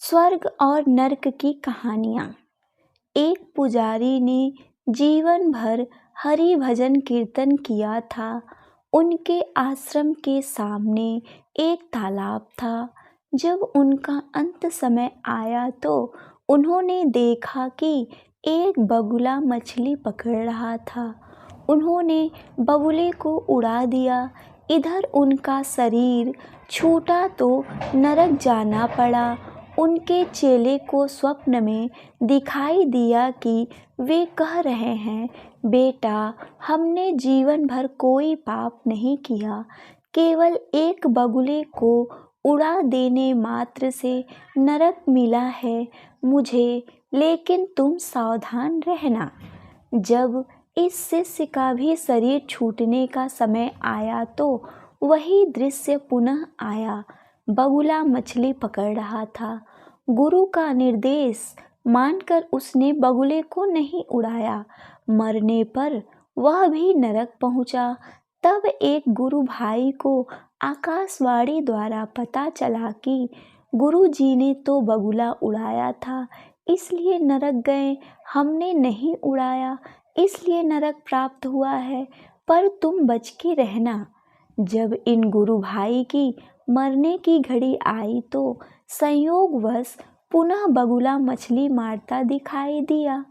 स्वर्ग और नर्क की कहानियाँ। एक पुजारी ने जीवन भर हरि भजन कीर्तन किया था। उनके आश्रम के सामने एक तालाब था। जब उनका अंत समय आया तो उन्होंने देखा कि एक बगुला मछली पकड़ रहा था। उन्होंने बगुले को उड़ा दिया। इधर उनका शरीर छूटा तो नरक जाना पड़ा। उनके चेले को स्वप्न में दिखाई दिया कि वे कह रहे हैं, बेटा, हमने जीवन भर कोई पाप नहीं किया, केवल एक बगुले को उड़ा देने मात्र से नरक मिला है मुझे, लेकिन तुम सावधान रहना। जब इस शिष्य का भी शरीर छूटने का समय आया तो वही दृश्य पुनः आया। बगुला मछली पकड़ रहा था। गुरु का निर्देश मानकर उसने बगुले को नहीं उड़ाया। मरने पर वह भी नरक पहुंचा। तब एक गुरु भाई को आकाशवाणी द्वारा पता चला कि गुरु जी ने तो बगुला उड़ाया था, इसलिए नरक गए। हमने नहीं उड़ाया, इसलिए नरक प्राप्त हुआ है, पर तुम बच के रहना। जब इन गुरु भाई की मरने की घड़ी आई तो संयोगवश पुनः बगुला मछली मारता दिखाई दिया।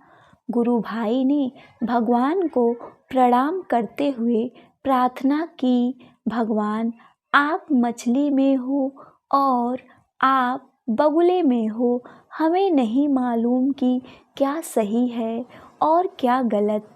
गुरु भाई ने भगवान को प्रणाम करते हुए प्रार्थना की, भगवान, आप मछली में हो और आप बगुले में हो। हमें नहीं मालूम कि क्या सही है और क्या गलत,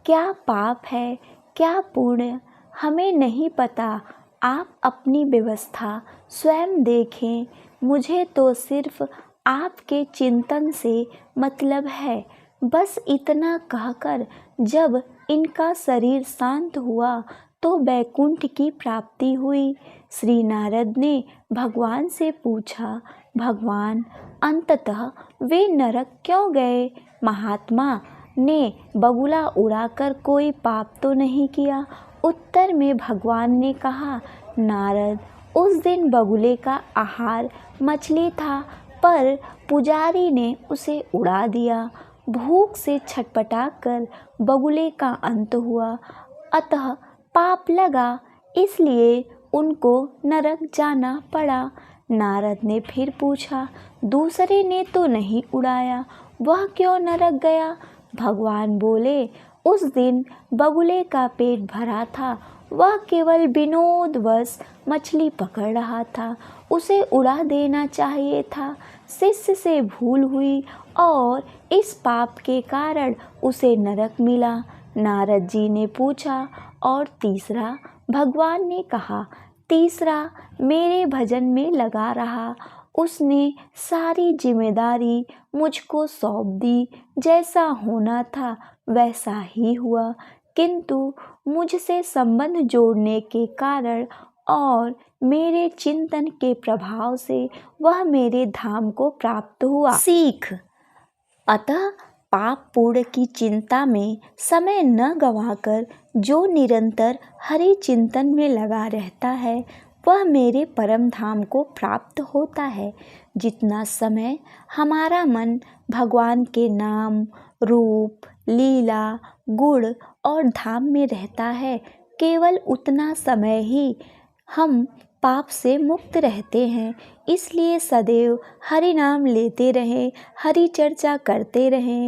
क्या पाप है, क्या पुण्य, हमें नहीं पता। आप अपनी व्यवस्था स्वयं देखें। मुझे तो सिर्फ आपके चिंतन से मतलब है। बस इतना कहकर जब इनका शरीर शांत हुआ तो वैकुंठ की प्राप्ति हुई। श्री नारद ने भगवान से पूछा, भगवान, अंततः वे नरक क्यों गए? महात्मा ने बगुला उड़ाकर कोई पाप तो नहीं किया। उत्तर में भगवान ने कहा, नारद, उस दिन बगुले का आहार मछली था, पर पुजारी ने उसे उड़ा दिया। भूख से छटपटाकर बगुले का अंत हुआ, अतः पाप लगा, इसलिए उनको नरक जाना पड़ा। नारद ने फिर पूछा, दूसरे ने तो नहीं उड़ाया, वह क्यों नरक गया? भगवान बोले, उस दिन बगुले का पेट भरा था, वह केवल विनोदवश मछली पकड़ रहा था, उसे उड़ा देना चाहिए था। शिष्य से भूल हुई और इस पाप के कारण उसे नरक मिला। नारद जी ने पूछा, और तीसरा? भगवान ने कहा, तीसरा मेरे भजन में लगा रहा, उसने सारी जिम्मेदारी मुझको सौंप दी। जैसा होना था वैसा ही हुआ, किंतु मुझसे संबंध जोड़ने के कारण और मेरे चिंतन के प्रभाव से वह मेरे धाम को प्राप्त हुआ। सीख, अतः पाप पुण्य की चिंता में समय न गंवाकर जो निरंतर हरि चिंतन में लगा रहता है वह मेरे परम धाम को प्राप्त होता है। जितना समय हमारा मन भगवान के नाम, रूप, लीला, गुण और धाम में रहता है, केवल उतना समय ही हम पाप से मुक्त रहते हैं। इसलिए सदैव हरि नाम लेते रहें, हरि चर्चा करते रहें।